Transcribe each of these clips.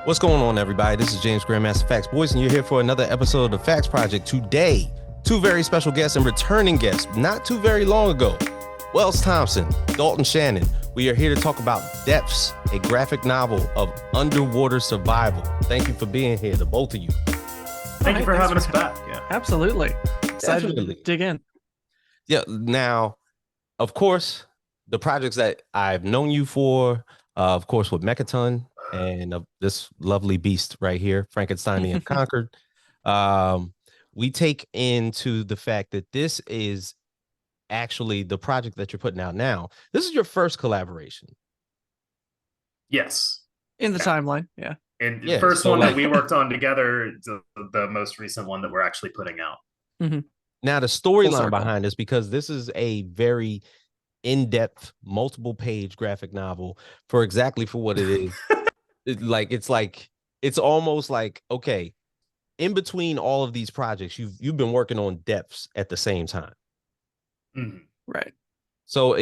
What's going on, everybody? This is James Grandmaster Facts Boys, and you're here for another episode of the Facts Project. Today, two very special guests and returning guests, not too very long ago. Wells Thompson, Dalton Shannon. We are here to talk about Depths, a graphic novel of underwater survival. Thank you for being here, the both of you. Thank you for having us back. Yeah, absolutely. Excited to dig in. Yeah. Now, of course, the projects that I've known you for, of course, with Mechaton and this lovely beast right here, Frankenstein the Unconquered. We take into the fact that this is actually the project that you're putting out now. This is your first collaboration. Yes. In the timeline, yeah. And the first one that we worked on together, the most recent one that we're actually putting out. Mm-hmm. Now, the storyline behind this, because this is a very in-depth, multiple-page graphic novel for what it is. It's almost like, okay, in between all of these projects, you've been working on Depths at the same time. Mm-hmm. Right. So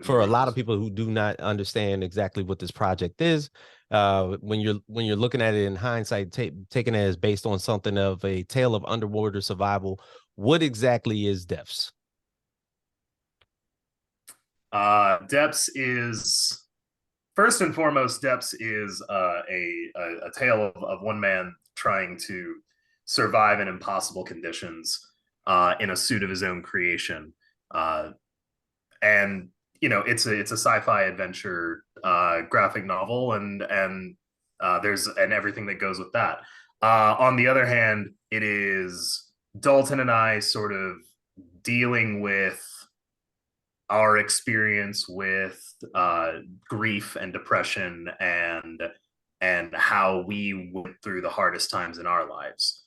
for a lot of people who do not understand exactly what this project is, when you're looking at it in hindsight, taking it as based on something of a tale of underwater survival, what exactly is Depths? Depths is, first and foremost, Depths is a tale of one man trying to survive in impossible conditions in a suit of his own creation. And it's a sci-fi adventure graphic novel, and there's everything that goes with that. On the other hand, it is Dalton and I sort of dealing with our experience with grief and depression and how we went through the hardest times in our lives.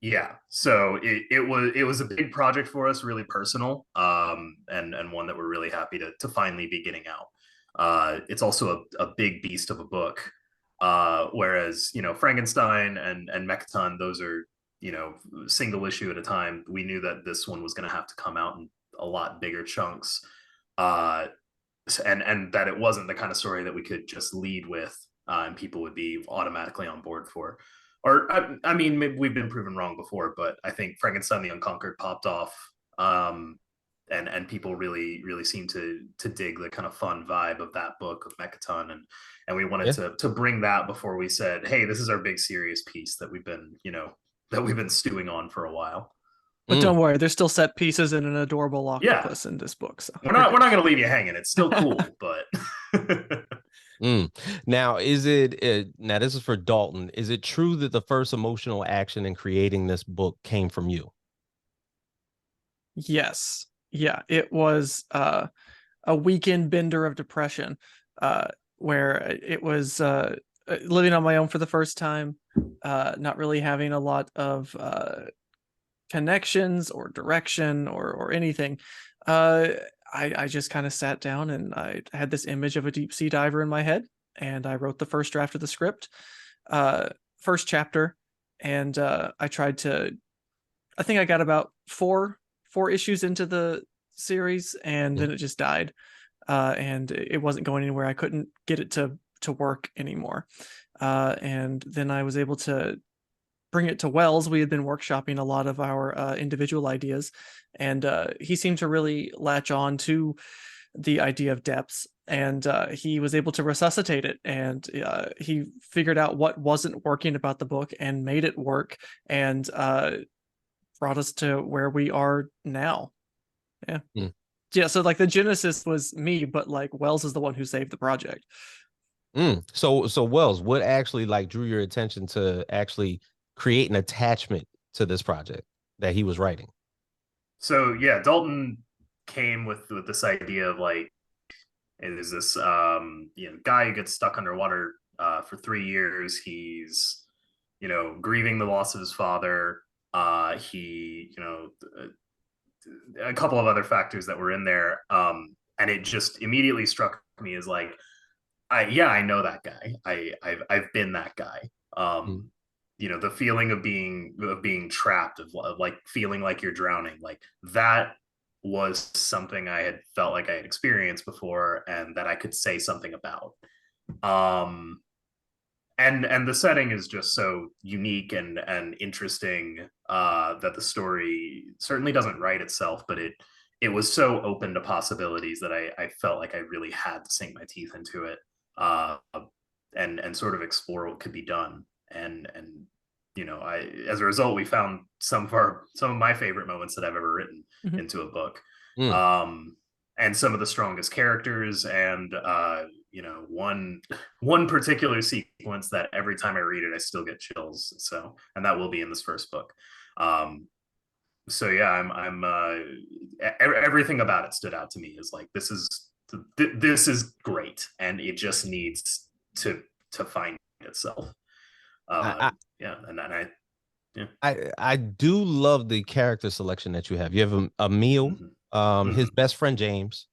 Yeah, so it was a big project for us, really personal, and one that we're really happy to finally be getting out. It's also a big beast of a book, whereas Frankenstein and Mechaton, those are single issue at a time. We knew that this one was going to have to come out in a lot bigger chunks, and that it wasn't the kind of story that we could just lead with and people would be automatically on board for. Or I mean, maybe we've been proven wrong before, but I think Frankenstein the Unconquered popped off, and people really seem to dig the kind of fun vibe of that book of Mechaton, and we wanted to bring that before we said, hey, this is our big serious piece that we've been stewing on for a while. But don't worry, there's still set pieces and an adorable octopus in this book. So we're not going to leave you hanging. It's still cool, but. Now, now this is for Dalton. Is it true that the first emotional action in creating this book came from you? Yes. Yeah, it was a weekend bender of depression, where it was living on my own for the first time, not really having a lot of connections or direction or anything. I just kind of sat down and I had this image of a deep sea diver in my head, and I wrote the first draft of the script, first chapter, and I think I got about four issues into the series, and then it just died, and it wasn't going anywhere. I couldn't get it to work anymore, and then I was able to bring it to Wells. We had been workshopping a lot of our individual ideas, and he seemed to really latch on to the idea of Depths, and he was able to resuscitate it, and he figured out what wasn't working about the book and made it work, and brought us to where we are now. Yeah, so like the genesis was me, but like Wells is the one who saved the project. So Wells, what actually like drew your attention to actually create an attachment to this project that he was writing? So yeah, Dalton came with this idea of like, there's this guy who gets stuck underwater for 3 years. He's grieving the loss of his father. He a couple of other factors that were in there, and it just immediately struck me as like, I know that guy. I've been that guy. The feeling of being trapped, of like feeling like you're drowning, like that was something I had felt like I had experienced before and that I could say something about. And the setting is just so unique and interesting, that the story certainly doesn't write itself, but it was so open to possibilities that I felt like I really had to sink my teeth into it, uh, and sort of explore what could be done. And I, as a result, we found some of my favorite moments that I've ever written Mhm. into a book. Mm. And some of the strongest characters, and one particular sequence that every time I read it I still get chills, so, and that will be in this first book. So yeah, everything about it stood out to me as like, this is great, and it just needs to find itself. I, Yeah, and I yeah. I do love the character selection that you have. You have Emil, Mhm. his Mhm. best friend James,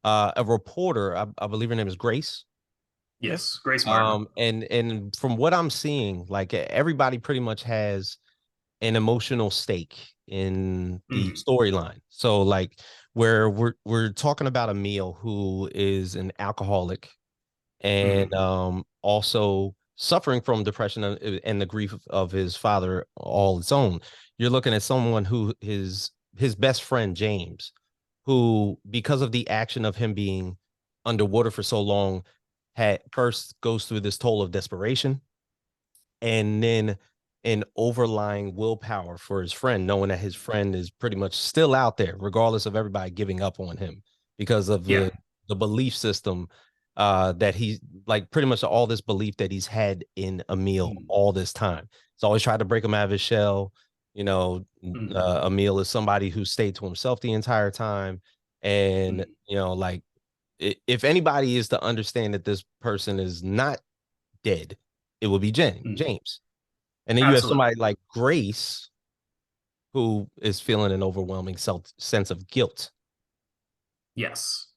a reporter, I believe her name is Grace. Yes. Yes, Grace Martin. And from what I'm seeing, like everybody pretty much has an emotional stake in the Mhm. storyline. So like where we're talking about Emil, who is an alcoholic and Mhm. also suffering from depression and the grief of his father all its own. You're looking at someone who his best friend James, who because of the action of him being underwater for so long, had first goes through this toll of desperation and then an overlying willpower for his friend, knowing that his friend is pretty much still out there, regardless of everybody giving up on him because of Yeah. the belief system that he's like pretty much all this belief that he's had in Emil Mhm. all this time. He's always tried to break him out of his shell. You know, Mhm. Emil is somebody who stayed to himself the entire time. And, Mhm. like if anybody is to understand that this person is not dead, it would be Mhm. James. And then you have Absolutely. somebody like Grace who is feeling an overwhelming sense of guilt. Yes.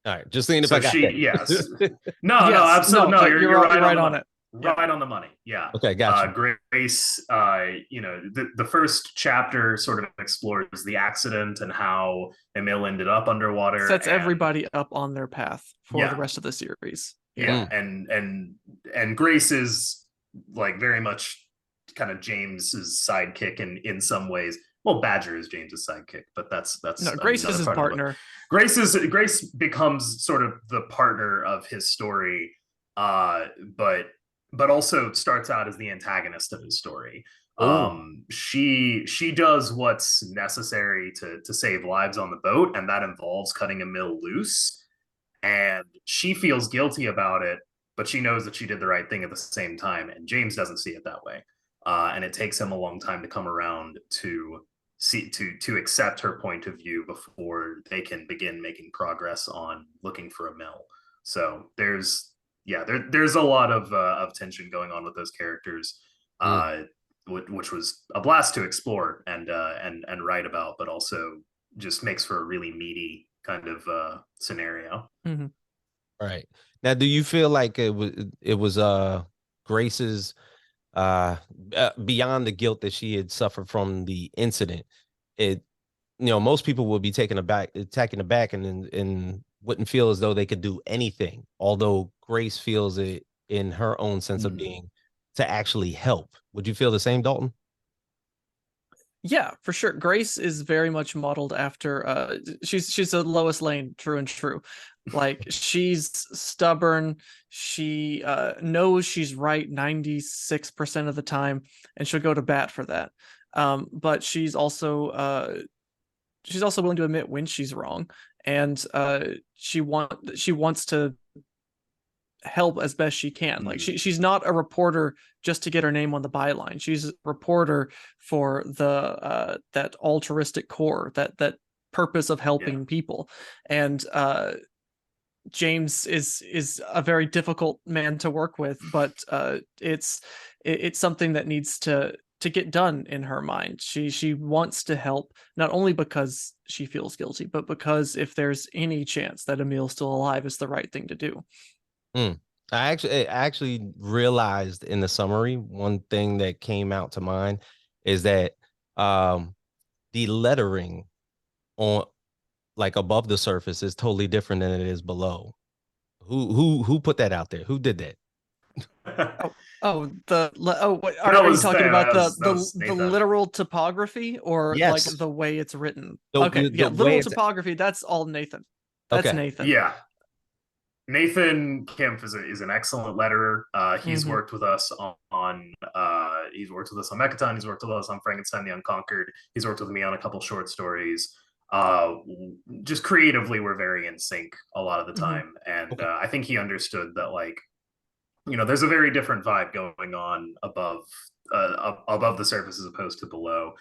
All right, just seeing if I So got she, yes. that. No, Yes. absolutely. No, No, you're you're right on right the on money. it. Yeah. Right on the money. Yeah. Okay, got you. Grace, the first chapter sort of explores the accident and how Emil ended up underwater. Sets And everybody up on their path for the yeah, rest of the series. Yeah. yeah. Mm, And Grace is like very much kind of James's sidekick in some ways. Well, Badger is James's sidekick, but that's No, Grace is another his part of the book. partner. Grace becomes sort of the partner of his story, uh, but also starts out as the antagonist of his story. oh, She does what's necessary to save lives on the boat, and that involves cutting Emil loose. And she feels guilty about it, but she knows that she did the right thing at the same time. And James doesn't see it that way, and it takes him a long time to come around to to accept her point of view before they can begin making progress on looking for a mill. So there's a lot of tension going on with those characters, mm, uh, which was a blast to explore and write about, but also just makes for a really meaty kind of scenario. Mm-hmm. right. Now, do you feel like it was Grace's beyond the guilt that she had suffered from the incident? It most people would be taken aback, and wouldn't feel as though they could do anything. Although Grace feels it in her own sense of Mm. being to actually help. Would you feel the same, Dalton? Yeah, for sure. Grace is very much modeled after she's a Lois Lane, true and true. Like she's stubborn, she knows she's right 96% of the time, and she'll go to bat for that. But she's also willing to admit when she's wrong, and she wants to help as best she can. Like Mm. she's not a reporter just to get her name on the byline. She's a reporter for the that altruistic core, that purpose of Yeah. helping people. And James is a very difficult man to work with, but it's something that needs to get done in her mind. She wants to help, not only because she feels guilty, but because if there's any chance that Emil's still alive, it's the right thing to do. Mm. I actually realized in the summary one thing that came out to mind is that um the lettering on like above the surface is totally different than it is below. Who put that out there? Who did that? What, That are you was talking that about was that the was the Nathan. literal topography or like Yes, the way it's written? the Okay, the, yeah, the way literal it's topography. That's all Nathan. That's okay. Nathan. Yeah, Nathan Kempf is an excellent letterer. He's Hmm. worked with us on he's worked with us on Mechaton. He's worked with us on Frankenstein the Unconquered. He's worked with me on a couple short stories. Uh, just creatively, we're very in sync a lot of the Hmm. time, and Okay. I think he understood that like there's a very different vibe going on above the surface as opposed to below.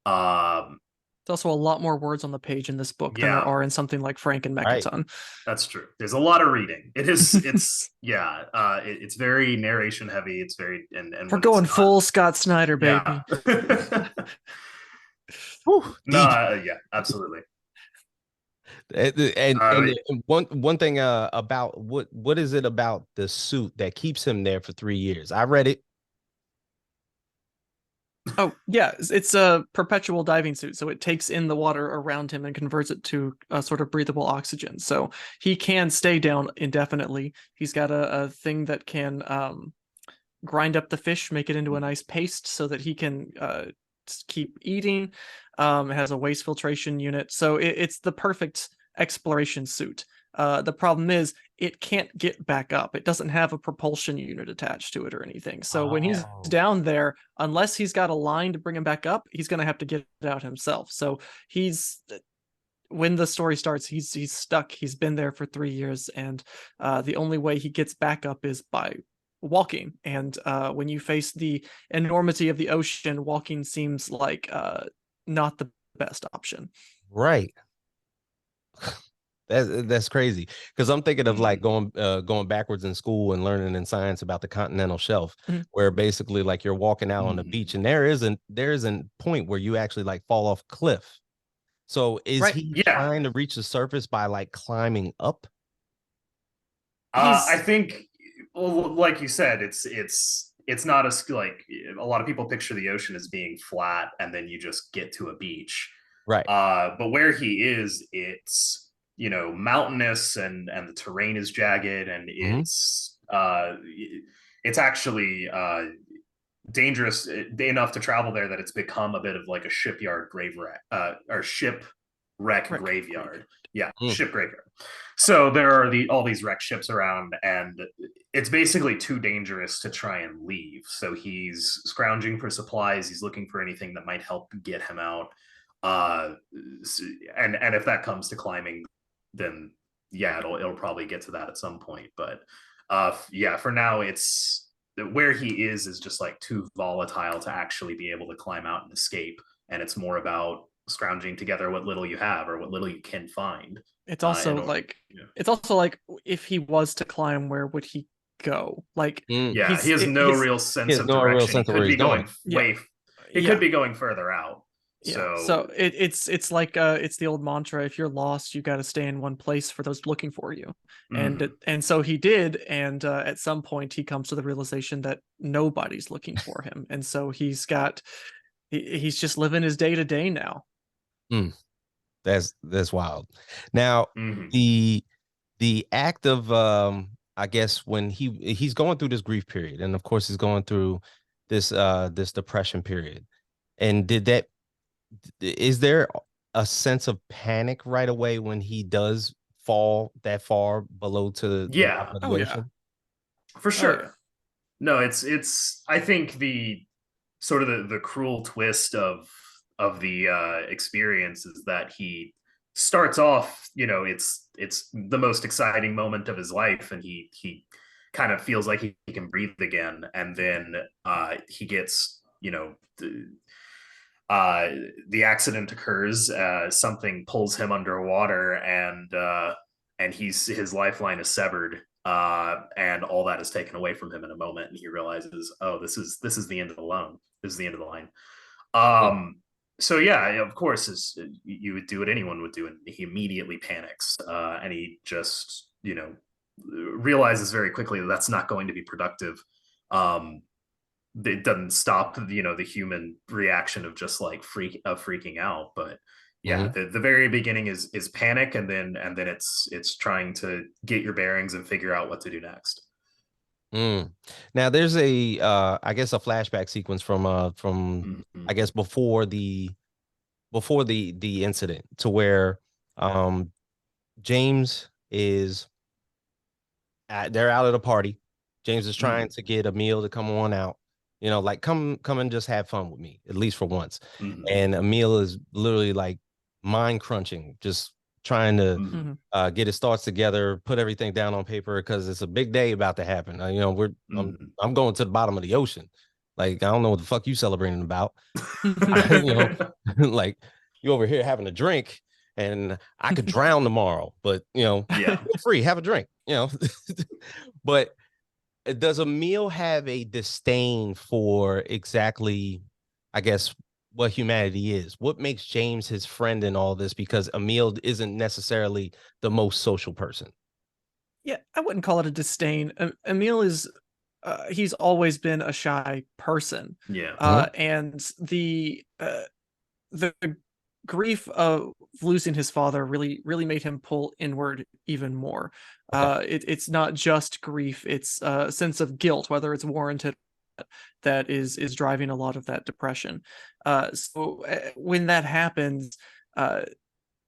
Um, There's also a lot more words on the page in this book than there yeah, are in something like Frank and Right. Mechaton. that's true. There's a lot of reading. It's yeah, it's very narration heavy. It's very and We're when it's going not, full Scott Snyder, yeah. baby. Whew, No, deep. yeah, absolutely. And one thing about what is it about the suit that keeps him there for 3 years? I read it. Oh, yeah, it's a perpetual diving suit, so it takes in the water around him and converts it to a sort of breathable oxygen. So he can stay down indefinitely. He's got a thing that can grind up the fish, make it into a nice paste so that he can keep eating. It has a waste filtration unit, so it's the perfect exploration suit. The problem is it can't get back up. It doesn't have a propulsion unit attached to it or anything. So when he's Oh, down there, unless he's got a line to bring him back up, he's going to have to get it out himself. So he's when the story starts, he's stuck. He's been there for 3 years, and the only way he gets back up is by walking. And when you face the enormity of the ocean, walking seems like not the best option. right. That's crazy because I'm thinking of like Mhm. going backwards in school and learning in science about the continental shelf, Mhm. where basically like you're walking out on the beach Mhm. and there isn't point where you actually like fall off cliff. So is Right? he Yeah, trying to reach the surface by like climbing up? I He's think, well, like you said, it's not like a lot of people picture the ocean as being flat and then you just get to a beach. Right. But where he is, it's mountainous and the terrain is jagged and Hmm. it's actually dangerous enough to travel there that it's become a bit of like a shipyard graveyard or shipwreck Rick. graveyard. Yeah, Mm. ship graveyard. So there are all these wrecked ships around, and it's basically too dangerous to try and leave. So he's scrounging for supplies. He's looking for anything that might help get him out. Uh, and if that comes to climbing, then yeah, it'll probably get to that at some point. But yeah, for now, it's where he is just like too volatile to actually be able to climb out and escape. And it's more about scrounging together what little you have or what little you can find. It's In also order, like it's also like if he was to climb, where would he go? Like Mm. yeah, he has no his real He sense has of no real direction. He sense of where could he's be going. going yeah he could yeah be going further out. yeah. So So it's like it's the old mantra: if you're lost, you got to stay in one place for those looking for you. mhm. And so he did. And at some point, he comes to the realization that nobody's looking for him, and so he's just living his day to day now. Mm. That's wild. Now Mhm. the act of I guess when he's going through this grief period, and of course he's going through this depression period. And is there a sense of panic right away when he does fall that far below to the Yeah, bottom of the Oh yeah. ocean? for Oh yeah. sure. No, it's I think the sort of the cruel twist of the experience is that he starts off, it's the most exciting moment of his life, and he kind of feels like he can breathe again, and then he gets, uh, the accident occurs, something pulls him underwater, and his lifeline is severed, and all that is taken away from him in a moment, and he realizes, oh, this is the end of the loan. This is the end of the line. Mm. So yeah, of course, is you would do what anyone would do, and he immediately panics, and he just realizes very quickly that that's not going to be productive. Um, it doesn't stop the human reaction of just like freaking out, but Yeah, the very beginning is panic, and then it's trying to get your bearings and figure out what to do next. Now there's a I guess a flashback sequence from I guess before the incident, to where James is they're out at a party. James is trying to get Emil to come on out, like come and just have fun with me, at least for once. And Emil is literally like mind crunching, just trying to get his thoughts together, put everything down on paper, because it's a big day about to happen. I'm going to the bottom of the ocean. Like, I don't know what the fuck you celebrating about. Like, you over here having a drink, and I could drown tomorrow, but feel free, have a drink, But does Emil have a disdain for exactly, I guess, what humanity is? What makes James his friend in all this? Because Emil isn't necessarily the most social person. Yeah, I wouldn't call it a disdain. Emil is he's always been a shy person. Yeah. And the grief of losing his father really made him pull inward even more. Okay. It's not just grief, it's a sense of guilt, whether it's warranted, that is driving a lot of that depression. So when that happens,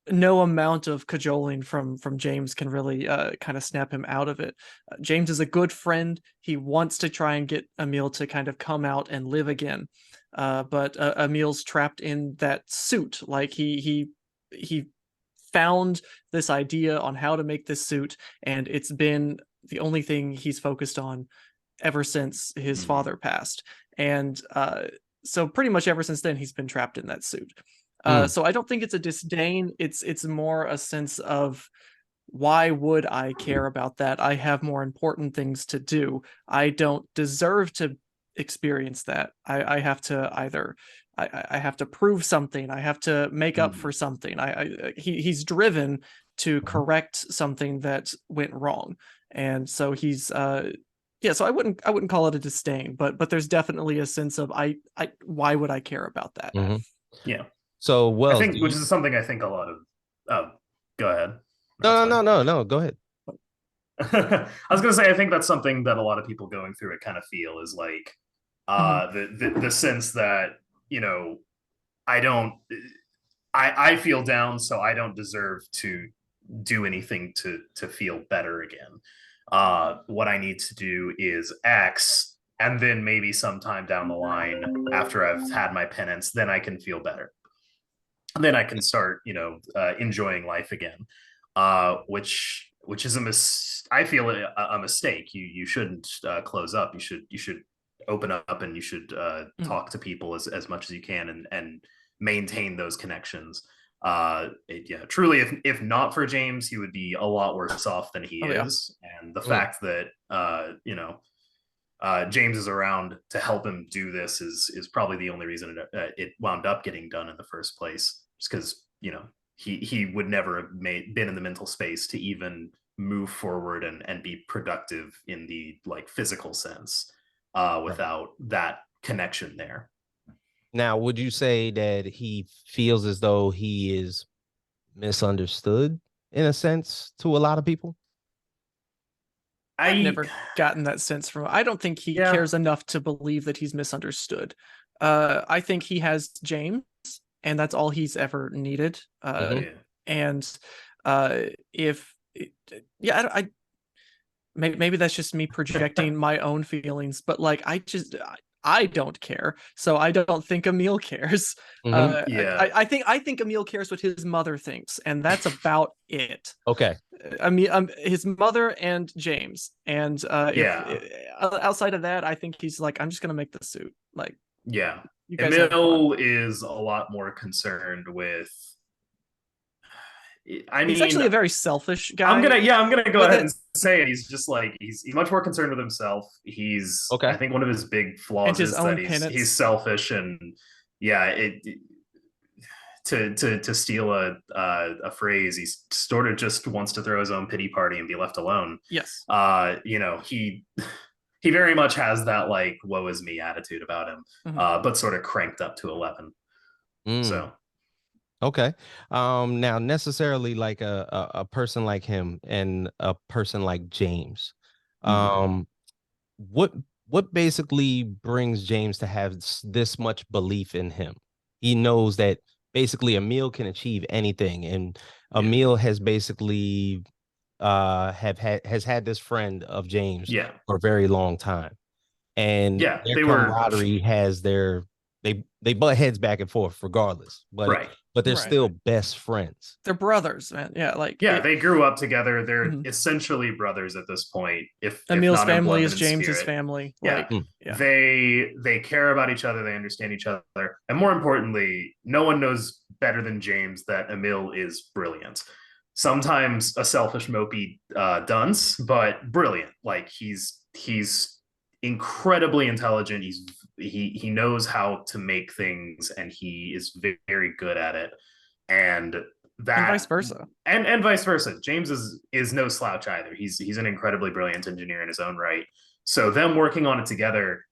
no amount of cajoling from James can really kind of snap him out of it. James is a good friend. He wants to try and get Emil to kind of come out and live again. But Emil's trapped in that suit. Like he found this idea on how to make this suit, and it's been the only thing he's focused on ever since his father passed. And so pretty much ever since then, he's been trapped in that suit. So I don't think it's a disdain. It's more a sense of, why would I care about that? I have more important things to do. I don't deserve to experience that. I have to either I have to prove something. I have to make up for something. He's driven to correct something that went wrong, and so he's so I wouldn't call it a disdain, but there's definitely a sense of, why would I care about that? Yeah. So, I think, which is something I think a lot of. Oh, go ahead. No. Go ahead. I was gonna say, I think that's something that a lot of people going through it kind of feel, is like the sense that I feel down, so I don't deserve to do anything to feel better again. What I need to do is X, and then maybe sometime down the line, after I've had my penance, then I can feel better. And then I can start, enjoying life again, which is I feel a mistake. You shouldn't close up. You should open up, and you should talk to people as much as you can, and maintain those connections. Truly, if not for James, he would be a lot worse off than he is. And the fact that James is around to help him do this is probably the only reason it wound up getting done in the first place. Just because he would never have been in the mental space to even move forward and be productive in the physical sense without that connection there. Now, would you say that he feels as though he is misunderstood in a sense to a lot of people? I've never gotten that sense from him. I don't think he cares enough to believe that he's misunderstood. I think he has James, and that's all he's ever needed. And maybe that's just me projecting my own feelings, but I don't care, so I don't think Emil cares. I think Emil cares what his mother thinks, and that's about it. Okay. I mean, his mother and James, and outside of that, I think he's like, I'm just gonna make the suit. Emil is a lot more concerned with. He's actually a very selfish guy. I'm gonna go ahead and say it. He's just he's much more concerned with himself. He's I think one of his big flaws is that he's selfish, and to steal a phrase, he sort of just wants to throw his own pity party and be left alone. Yes. He very much has that woe is me attitude about him, but sort of cranked up to 11. So Okay. Now necessarily like a person like him and a person like James. Mhm. Um, what what basically brings James to have this much belief in him? He knows that basically Emil can achieve anything, and Yeah. Emil has basically has had this friend of James Yeah. for a very long time, and Yeah. their They were camaraderie has their they butt heads back and forth regardless, right. but they're Right. still best friends. They're brothers, man. Yeah, like Yeah, it. they grew up together. They're Mhm. essentially brothers at this point, if Emil's not in family blood, is then in James's spirit. family. Yeah. Like, Mm, yeah. They care about each other, they understand each other. And more importantly, no one knows better than James that Emil is brilliant. Sometimes a selfish mopey dunce, but brilliant. Like he's incredibly intelligent. He knows how to make things and he is very good at it. And And vice that versa. and vice versa. James is no slouch either. He's an incredibly brilliant engineer in his own right. So them working on it together,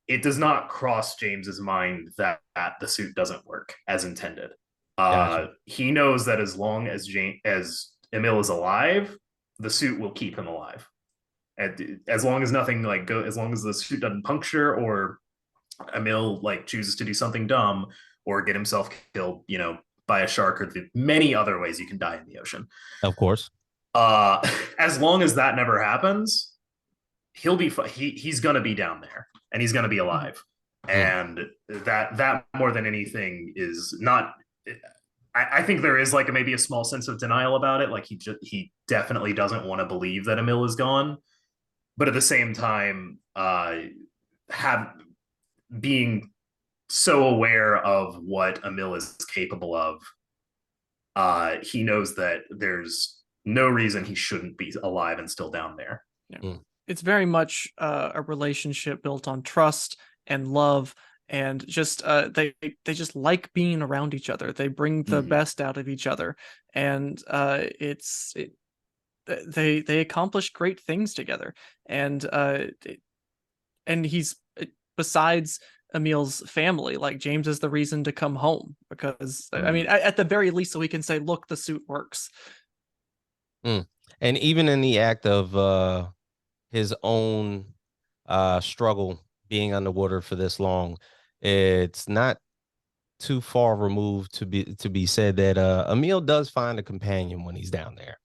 it does not cross James's mind that the suit doesn't work as intended. gotcha. He knows that as long as as Emil is alive, the suit will keep him alive. And as long as nothing like as long as the suit doesn't puncture or Emil like chooses to do something dumb or get himself killed, by a shark or the many other ways you can die in the ocean. Of course. As long as that never happens, he's gonna be down there and he's gonna be alive. Mm, And that more than anything is not. I think there is like maybe a small sense of denial about it. Like he definitely doesn't want to believe that Emil is gone, but at the same time, have being so aware of what Emil is capable of, he knows that there's no reason he shouldn't be alive and still down there. Yeah. mm, It's very much a relationship built on trust and love, and just they just like being around each other. They bring the Mhm. best out of each other, and they accomplish great things together. And he's besides Emil's family, like James is the reason to come home because I mean, at the very least, so we can say, look, the suit works. mm. And even in the act of his own struggle being underwater for this long, it's not too far removed to be said that Emil does find a companion when he's down there.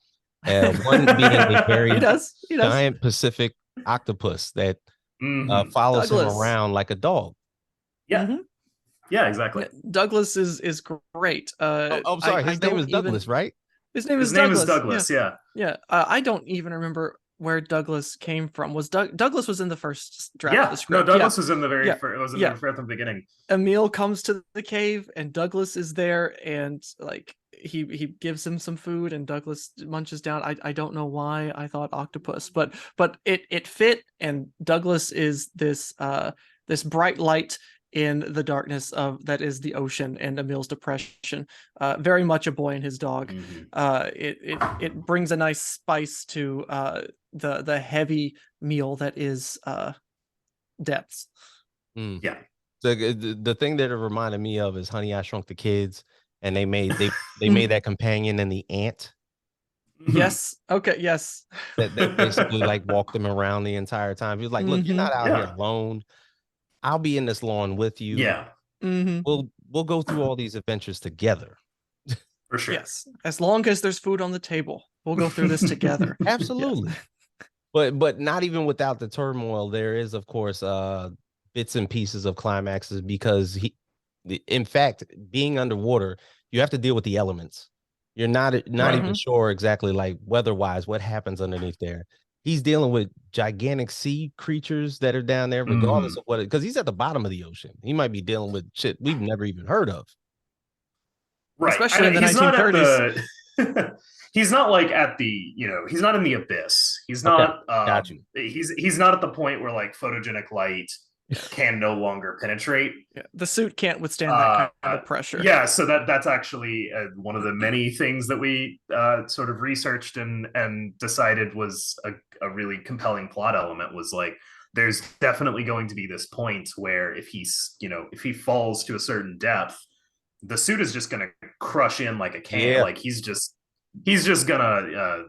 One being a He very does. He does. giant Pacific octopus that Mhm. follows him Douglas. around like a dog. Yeah. Mhm. Yeah, exactly. Douglas is great. Oh, sorry. I His name don't is even. Douglas, right? His name His is name is Douglas. Yeah, Douglas. Yeah. yeah. I don't even remember where Douglas came from. Was Douglas was in the first draft of the Yeah. No, script? Yeah, Douglas was in the very yeah, first, it was in yeah. the from the beginning. Emil comes to the cave and Douglas is there, and like he gives him some food and Douglas munches down. I don't know why I thought octopus, but it fit, and Douglas is this bright light in the darkness of that is the ocean and Emil's depression. Very much a boy and his dog. Mhm. It brings a nice spice to the heavy meal that is depths. Mm. Yeah. So the thing that it reminded me of is Honey, I Shrunk the Kids, and they made that companion in the ant Mhm. Yes. Okay. Yes. that basically like walked them around the entire time. He was like, "Look, you're Hmm. not out here Yeah. alone. I'll be in this lawn with you. Yeah. Hmm. We'll go through all these adventures together." For sure. Yes. As long as there's food on the table, we'll go through this together. Yes. Absolutely. But not even without the turmoil, there is of course bits and pieces of climaxes because in fact, being underwater, you have to deal with the elements. You're not Right. even sure exactly like weather-wise what happens underneath there. He's dealing with gigantic sea creatures that are down there, regardless Mhm. of what, because he's at the bottom of the ocean. He might be dealing with shit we've never even heard of. Right. Especially in the He's not at 1930s. the he's not like at the, he's not in the abyss. He's Okay, not got you. he's not at the point where like photogenic light Yeah. can no longer penetrate. Yeah. The suit can't withstand that kind Uh, of pressure. yeah, so that's actually one of the many things that we sort of researched and decided was a really compelling plot element was like there's definitely going to be this point where if he falls to a certain depth, the suit is just gonna crush in like a can. Yeah. Like he's just gonna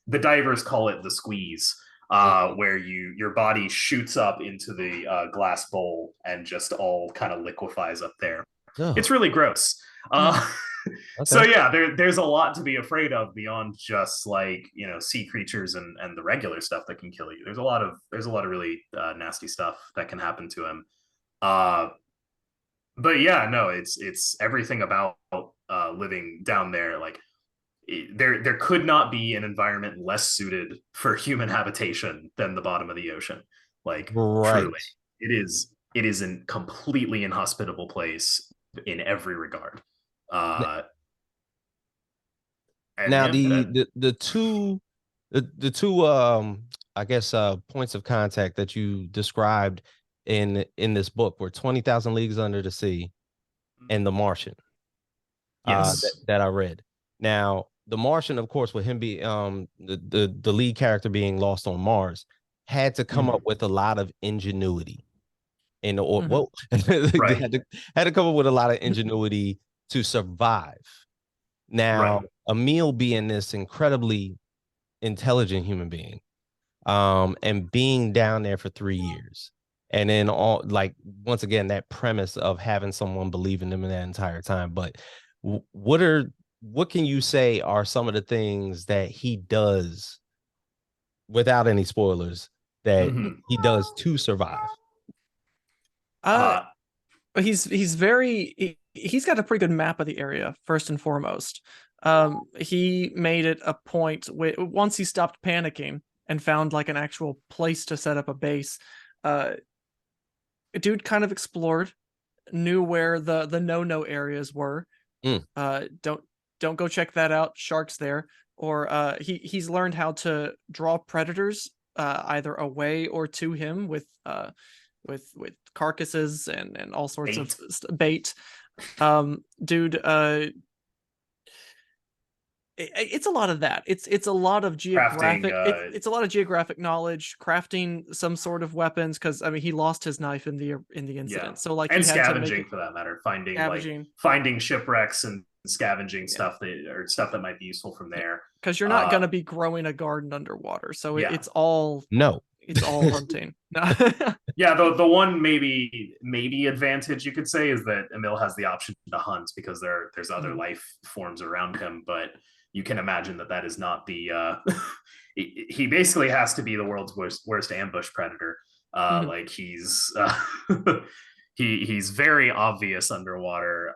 the divers call it the squeeze, where your body shoots up into the glass bowl and just all kind of liquefies up there. Oh, It's really gross. So okay. yeah, there's a lot to be afraid of beyond just like, you know, sea creatures and the regular stuff that can kill you. There's a lot of really nasty stuff that can happen to him. But yeah, no, it's everything about living down there. Like there could not be an environment less suited for human habitation than the bottom of the ocean. Like Right. truly, it is a completely inhospitable place in every regard. Now Yeah, the two I guess points of contact that you described in this book were 20,000 Leagues Under the Sea and The Martian. Yes. That I read. Now, The Martian, of course, with him be the lead character being lost on Mars, had to come up with a lot of ingenuity. And or Mhm. Right. had to come up with a lot of ingenuity to survive. Now, Right. Emil being this incredibly intelligent human being, and being down there for 3 years, and then all like once again that premise of having someone believe in them in that entire time. But what can you say are some of the things that he does, without any spoilers, that Mhm. he does to survive? Uh, he's very he's got a pretty good map of the area first and foremost. He made it a point once he stopped panicking and found like an actual place to set up a base. Dude kind of explored, knew where the no areas were. Mm. Don't go check that out. Sharks there. Or he's learned how to draw predators either away or to him with carcasses and all sorts Bait. of bait. Dude, it's a lot of that. It's a lot of geographic. Crafting, It's a lot of geographic knowledge, crafting some sort of weapons. Because I mean, he lost his knife in the incident, yeah, so like and he had to make scavenging it for that matter, finding scavenging. finding shipwrecks and scavenging Yeah. stuff that might be useful from there. Because you're not gonna be growing a garden underwater, so Yeah. it's all No. hunting. Yeah, the one maybe advantage you could say is that Emil has the option to hunt because there's other life forms around him, but you can imagine that is not the he basically has to be the world's worst ambush predator. Like he's he's very obvious underwater,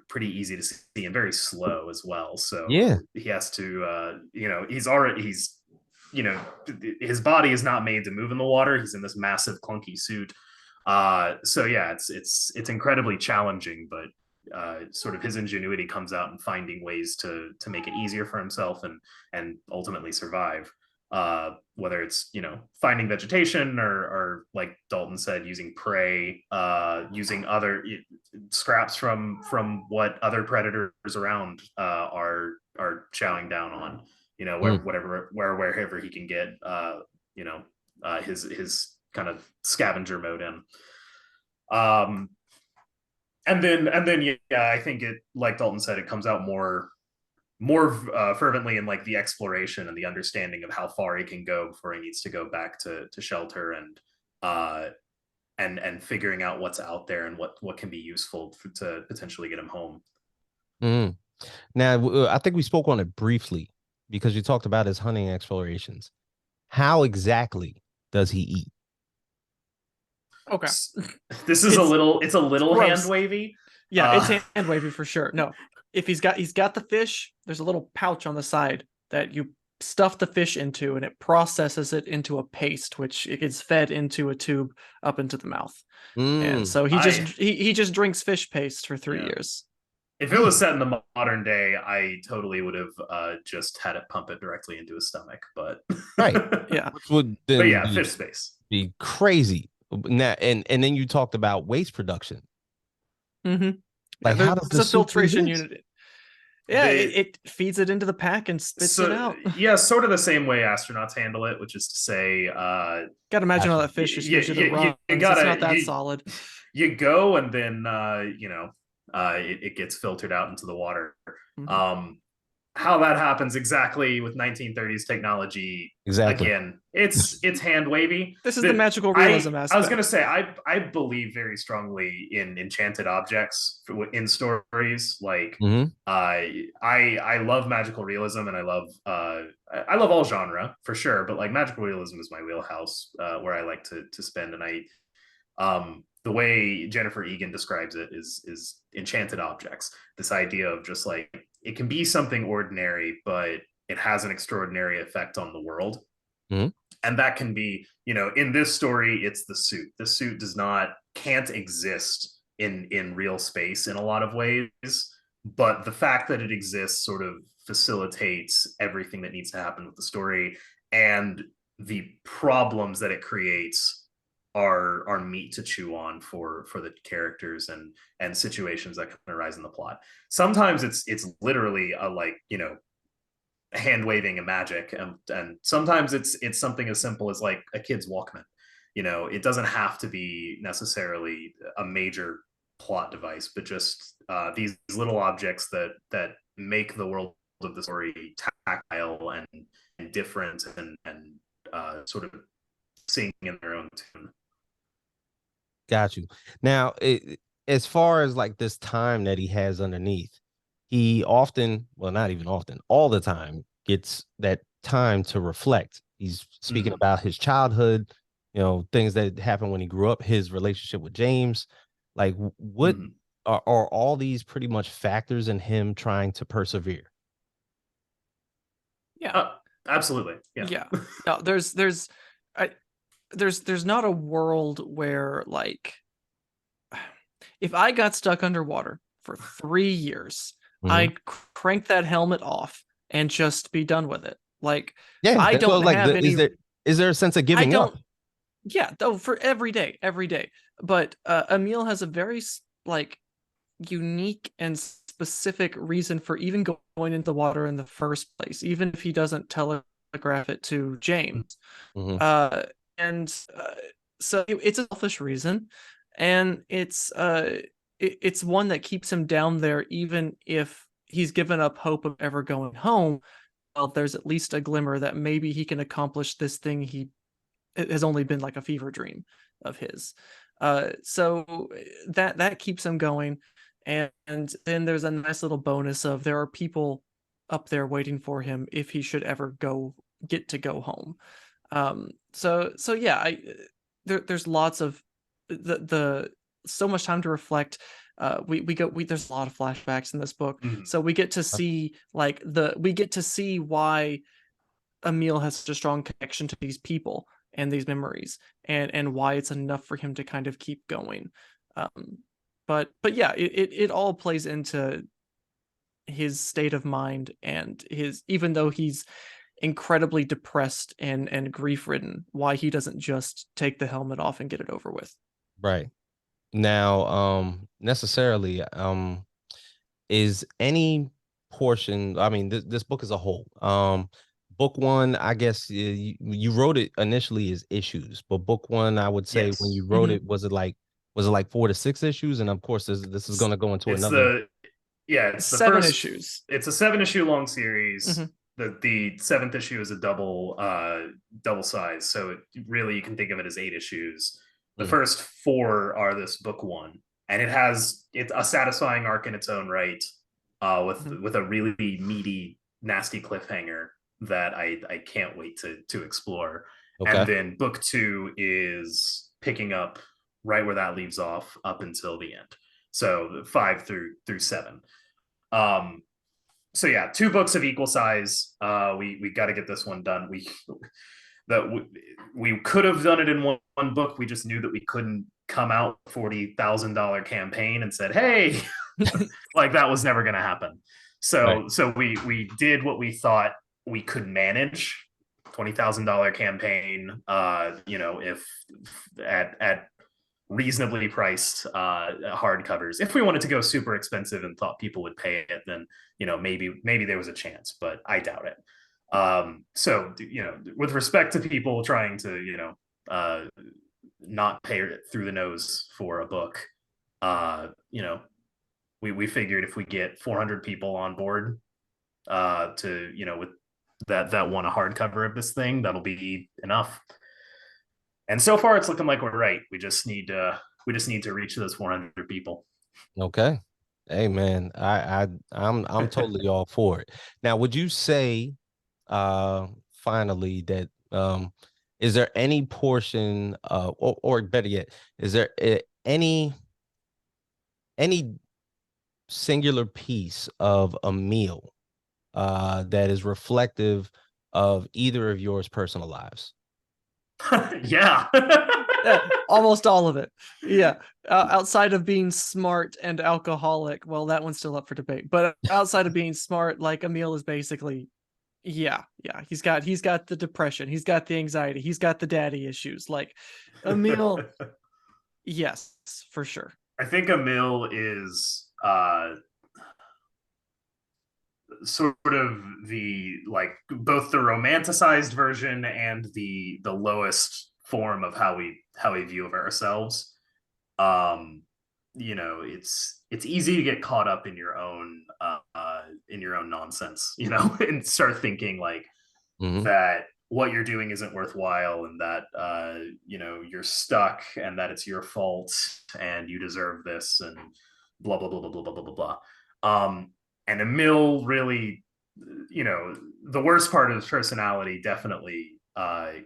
pretty easy to see and very slow as well. So Yeah. he has to you know, he's you know, his body is not made to move in the water. He's in this massive clunky suit. So yeah, it's incredibly challenging, but sort of his ingenuity comes out in finding ways to make it easier for himself and ultimately survive. Whether it's, you know, finding vegetation or like Dalton said, using prey, using other scraps from what other predators around are chowing down on. You know, wherever he can get, you know, his kind of scavenger mode in. And then yeah, I think it, like Dalton said, it comes out more fervently in like the exploration and the understanding of how far he can go before he needs to go back to shelter and figuring out what's out there and what can be useful to potentially get him home. Mm. Now, I think we spoke on it briefly because you talked about his hunting explorations. How exactly does he eat? Okay, this is it's a little hand wavy. Yeah, it's hand wavy for sure. No, if he's got the fish, there's a little pouch on the side that you stuff the fish into, and it processes it into a paste, which it gets fed into a tube up into the mouth. And so he just drinks fish paste for 3 years. If it was set in the modern day, I totally would have just had it pump it directly into his stomach. But right, yeah, would but yeah, fish space be crazy. Now, and then you talked about waste production. Like, how does the filtration unit? Yeah, it feeds it into the pack and spits it out. Yeah, sort of the same way astronauts handle it, which is to say, gotta imagine all that fish just gives you the runs. It's not that solid. You go and then you know, it gets filtered out into the water. Mhm. How that happens exactly with 1930s technology, Exactly. again, it's hand wavy. This is the That magical realism I was gonna aspect. say I believe very strongly in enchanted objects in stories. Like Hmm. I love magical realism, and I love all genre for sure, but like magical realism is my wheelhouse, where I like to spend. And the way Jennifer Egan describes it is enchanted objects. This idea of just like it can be something ordinary, but it has an extraordinary effect on the world. Hmm. And that can be, in this story, it's the suit. The suit can't exist in real space in a lot of ways, but the fact that it exists sort of facilitates everything that needs to happen with the story, and the problems that it creates are meat to chew on for the characters and situations that can arise in the plot. Sometimes it's literally a, like, hand waving and magic, and sometimes it's something as simple as like a kid's Walkman. It doesn't have to be necessarily a major plot device, but just these little objects that make the world of the story tactile and different, and sort of sing in their own tune. Got you. Now, as far as like this time that he has underneath, he often, well, not even often, all the time gets that time to reflect. He's speaking Mm-hmm. about his childhood, things that happened when he grew up, his relationship with James. Like, what Mm-hmm. are all these pretty much factors in him trying to persevere? Yeah. Absolutely. Yeah. Yeah. No, I, there's not a world where, like, if I got stuck underwater for 3 years, Mhm. I'd crank that helmet off and just be done with it. Like, Yeah, I that's what I don't was like. have any. Is there a sense of I giving up? don't. Yeah, though, for every day. But Emil has a very like unique and specific reason for even going into the water in the first place, even if he doesn't telegraph it to James. Hmm. Uh, and so it's a selfish reason, and it's one that keeps him down there, even if he's given up hope of ever going home. Well, there's at least a glimmer that maybe he can accomplish this thing he it has only been like a fever dream of his. So that keeps him going, and then there's a nice little bonus of there are people up there waiting for him if he should ever get to go home. So yeah, there's lots of the so much time to reflect. We there's a lot of flashbacks in this book, Mm-hmm. so we get to see why Emil has such a strong connection to these people and these memories, and why it's enough for him to kind of keep going. But yeah, it all plays into his state of mind, and his, even though he's incredibly depressed and grief ridden, why he doesn't just take the helmet off and get it over with. Right. Now, necessarily, is any portion, I mean, this book as a whole, book one, I guess you wrote it initially as issues, but book one, I would say when Yes. you wrote Mhm. it, was it like 4 to 6 issues? And of course, this is going to go into It's another. the Yeah, it's the 7 issues. it's a 7 issue long Mhm. series. The seventh issue is a double size, so really you can think of it as 8 issues. The Mm, first four are this book one, and it's a satisfying arc in its own right, Mhm. with a really meaty, nasty cliffhanger that I can't wait to explore. And okay. then book two is picking up right where that leaves off up until the end. So 5 through 7. Um, so yeah, 2 books of equal size. We got to get this one done. We could have done it in one book. We just knew that we couldn't come out $40,000 campaign and said, "Hey," like that was never going to happen. Right. So we did what we thought we could manage. $20,000 campaign. If at reasonably priced hardcovers. If we wanted to go super expensive and thought people would pay it, then maybe there was a chance, but I doubt it. So with respect to people trying to not pay it through the nose for a book, uh, you know, we figured if we get 400 people on board, to with that want a hardcover of this thing, that'll be enough. And so far, it's looking like we're right. We just need to reach those 400 people. Okay. Hey man, I'm totally all for it. Now, would you say finally that is there any portion or better yet, is there any singular piece of Emil that is reflective of either of yours personal lives? Yeah. Yeah, almost all of it. Yeah. Outside of being smart and alcoholic, well, that one's still up for debate. But outside of being smart, like Emil is basically, yeah. He's got the depression, he's got the anxiety, he's got the daddy issues. Like Emil, yes, for sure. I think Emil is sort of the both the romanticized version and the lowest form of how we view of ourselves. It's easy to get caught up in your own nonsense, and start thinking that what you're doing isn't worthwhile, and that you're stuck, and that it's your fault, and you deserve this, and blah blah blah blah blah blah blah blah. And Emil really, the worst part of his personality definitely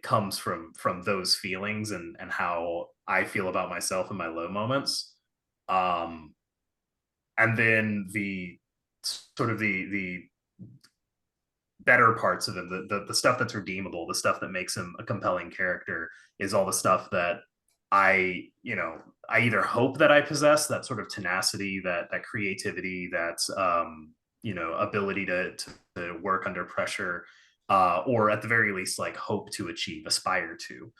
comes from those feelings and how I feel about myself in my low moments. And then the sort of the better parts of him, the stuff that's redeemable, the stuff that makes him a compelling character, is all the stuff that I either hope that I possess, that sort of tenacity, that creativity, that ability to work under pressure, or at the very least hope to achieve, aspire to.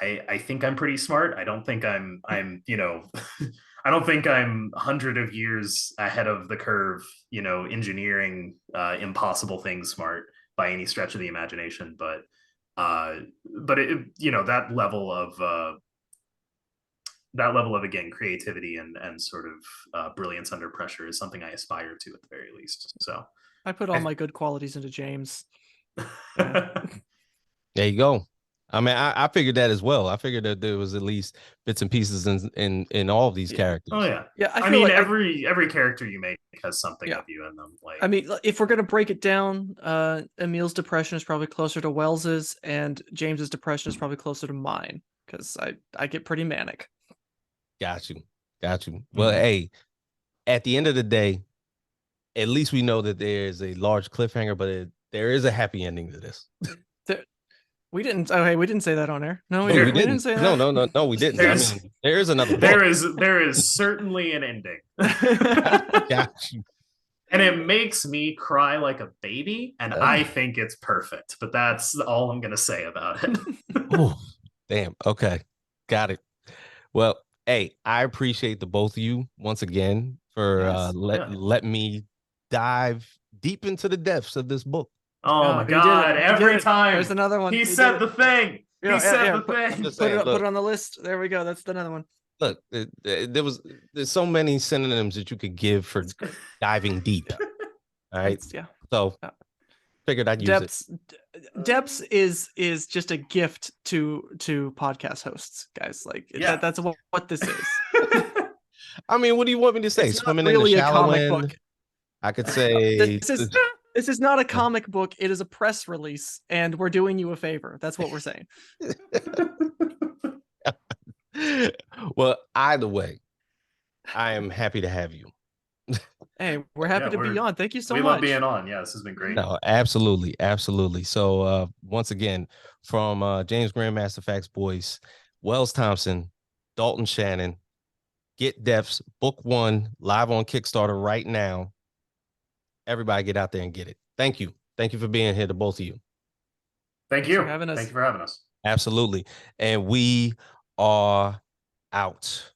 I think I'm pretty smart. I don't think I'm I don't think I'm 100 of years ahead of the curve, engineering impossible things smart by any stretch of the imagination, but that level of again creativity and sort of brilliance under pressure is something I aspire to at the very least. So I put all my good qualities into James. There you go. I mean, I figured that as well. I figured that there was at least bits and pieces in all of these characters. Oh yeah. Yeah, I mean, every character you make has something of you in them. I mean, if we're gonna break it down, Emil's depression is probably closer to Wells's, and James's depression is probably closer to mine, because I get pretty manic. Got you. Well, hey, at the end of the day, at least we know that there's a large cliffhanger, but there is a happy ending to this. We didn't. Oh, hey, we didn't say that on air. No, we didn't say that. No, we didn't. I mean, there is another book. There is certainly an ending. Got you. And it makes me cry like a baby, and I think it's perfect. But that's all I'm gonna say about it. Oh, damn. Okay, got it. Well, hey, I appreciate the both of you once again for let me dive deep into the depths of this book. Oh my God! Every time there's another one. He said the thing. He said the thing. Put it on the list. There we go. That's another one. Look, there's so many synonyms that you could give for diving deep. All right. So figured I'd use it. Depths is just a gift to podcast hosts, guys. That's what this is. I mean, what do you want me to say? It's Swimming not really in the shallow a comic end. book. I could say this is not a comic book. It is a press release, and we're doing you a favor. That's what we're saying. Well, either way, I am happy to have you. Hey, we're happy to be on. Thank you so much. We love being on. Yeah, this has been great. No, absolutely. So once again, from James Grandmaster Facts Boys, Wells Thompson, Dalton Shannon, Get Death's Book 1 live on Kickstarter right now. Everybody get out there and get it. Thank you. Thank you for being here, to both of you. Thank you for having us. Absolutely. And we are out.